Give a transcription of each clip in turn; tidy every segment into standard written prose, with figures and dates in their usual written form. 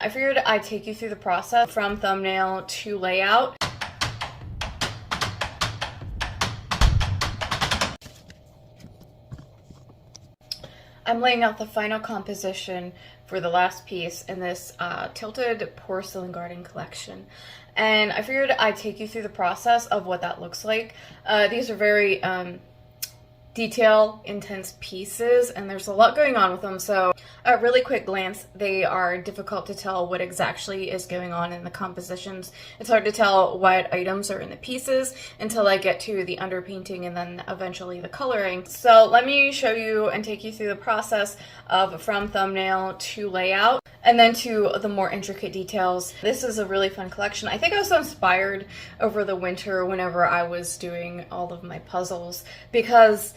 I figured I'd take you through the process from thumbnail to layout. I'm laying out the final composition for the last piece in this Tilted Porcelain Garden collection. And I figured I'd take you through the process of what that looks like. These are very detail intense pieces and there's a lot going on with them, so at a really quick glance they are difficult to tell what exactly is going on in the compositions. It's hard to tell what items are in the pieces until I get to the underpainting and then eventually the coloring. So let me show you and take you through the process of from thumbnail to layout and then to the more intricate details. This is a really fun collection. I think I was inspired over the winter whenever I was doing all of my puzzles, because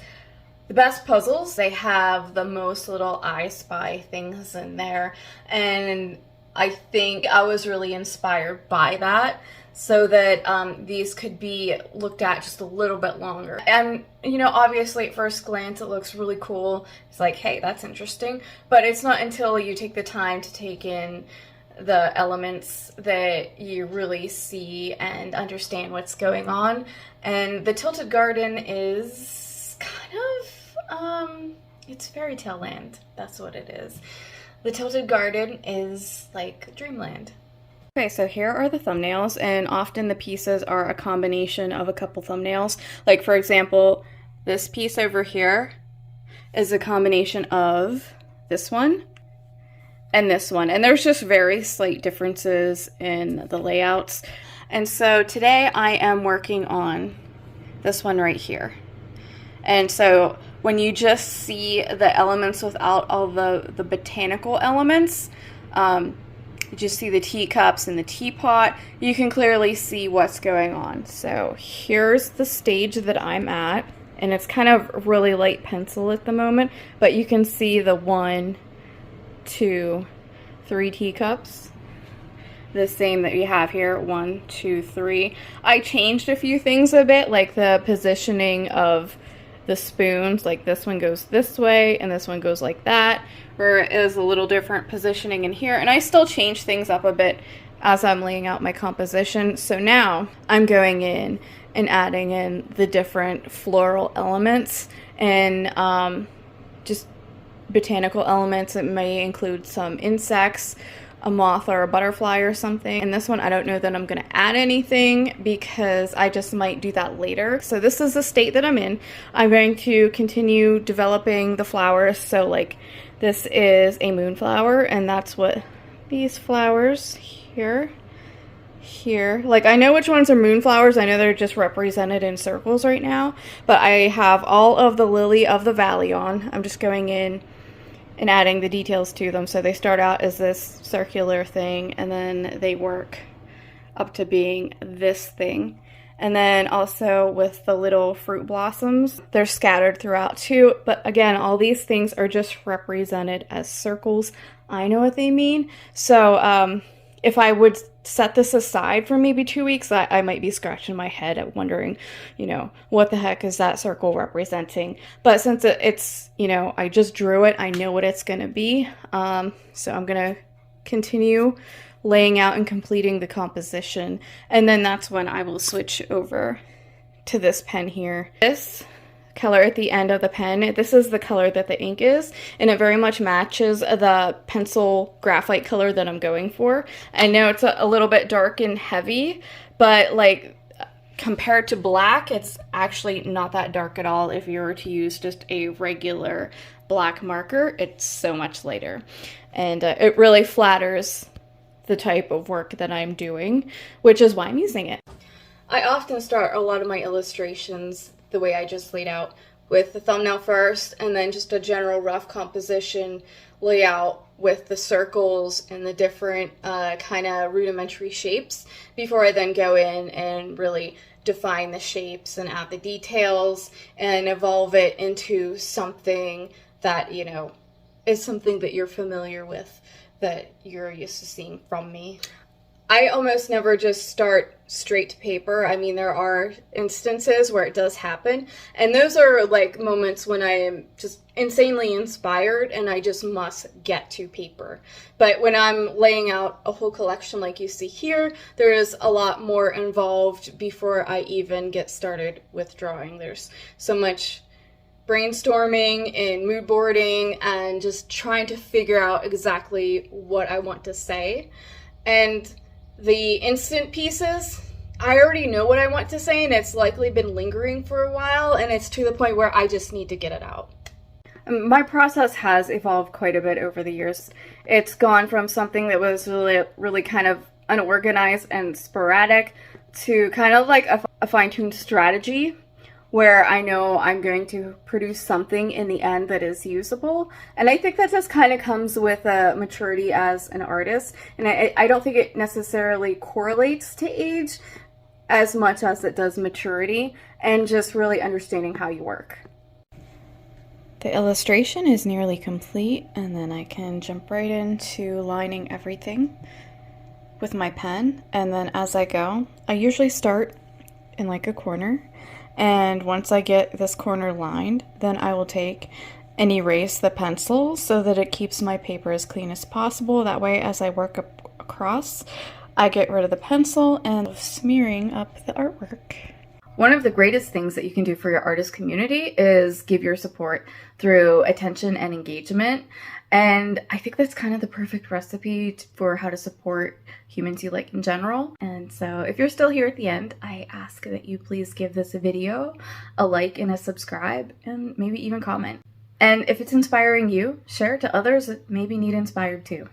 the best puzzles, they have the most little I Spy things in there, and I think I was really inspired by that so that these could be looked at just a little bit longer. And you know, obviously at first glance it looks really cool. It's like, hey, that's interesting, but it's not until you take the time to take in the elements that you really see and understand what's going on. And the Tilted Garden is kind of it's fairy tale land. That's what it is. The Tilted Garden is like dreamland. Okay, so here are the thumbnails, and often the pieces are a combination of a couple thumbnails. Like for example, this piece over here is a combination of this one and this one, and there's just very slight differences in the layouts. And so today I am working on this one right here. And so when you just see the elements without all the botanical elements, you just see the teacups and the teapot, you can clearly see what's going on. So here's the stage that I'm at, and it's kind of really light pencil at the moment, but you can see the 1, 2, 3 teacups. The same that you have here, 1, 2, 3. I changed a few things a bit, like the positioning of the spoons. Like this one goes this way and this one goes like that, where it is a little different positioning in here. And I still change things up a bit as I'm laying out my composition. So now I'm going in and adding in the different floral elements and just botanical elements. It may include some insects, a moth or a butterfly or something. And this one, I don't know that I'm gonna add anything because I just might do that later. So this is the state that I'm in. I'm going to continue developing the flowers. So like this is a moonflower, and that's what these flowers here, like I know which ones are moonflowers. I know they're just represented in circles right now, but I have all of the lily of the valley on. I'm just going in and adding the details to them. So they start out as this circular thing, and then they work up to being this thing. And then also with the little fruit blossoms, they're scattered throughout too. But again, all these things are just represented as circles. I know what they mean. So if I would set this aside for maybe 2 weeks, I might be scratching my head at wondering, you know, what the heck is that circle representing? But since it's, you know, I just drew it, I know what it's going to be. So I'm going to continue laying out and completing the composition. And then that's when I will switch over to this pen here. This color at the end of the pen, this is the color that the ink is, and it very much matches the pencil graphite color that I'm going for. I know it's a little bit dark and heavy, but like compared to black, it's actually not that dark at all. If you were to use just a regular black marker, it's so much lighter, and it really flatters the type of work that I'm doing, which is why I'm using it. I often start a lot of my illustrations the way I just laid out, with the thumbnail first and then just a general rough composition layout with the circles and the different kind of rudimentary shapes before I then go in and really define the shapes and add the details and evolve it into something that, you know, is something that you're familiar with, that you're used to seeing from me. I almost never just start straight to paper. I mean, there are instances where it does happen, and those are like moments when I am just insanely inspired and I just must get to paper. But when I'm laying out a whole collection like you see here, there is a lot more involved before I even get started with drawing. There's so much brainstorming and mood boarding and just trying to figure out exactly what I want to say. And the instant pieces, I already know what I want to say, and it's likely been lingering for a while, and it's to the point where I just need to get it out. My process has evolved quite a bit over the years. It's gone from something that was really kind of unorganized and sporadic to kind of like a fine-tuned strategy where I know I'm going to produce something in the end that is usable. And I think that just kind of comes with maturity as an artist. And I don't think it necessarily correlates to age as much as it does maturity and just really understanding how you work. The illustration is nearly complete, and then I can jump right into lining everything with my pen. And then as I go, I usually start in like a corner. And once I get this corner lined, then I will take and erase the pencil so that it keeps my paper as clean as possible. That way, as I work across, I get rid of the pencil and smearing up the artwork. One of the greatest things that you can do for your artist community is give your support through attention and engagement. And I think that's kind of the perfect recipe for how to support humans you like in general. And so if you're still here at the end, I ask that you please give this video a like and a subscribe and maybe even comment. And if it's inspiring you, share it to others that maybe need inspired too.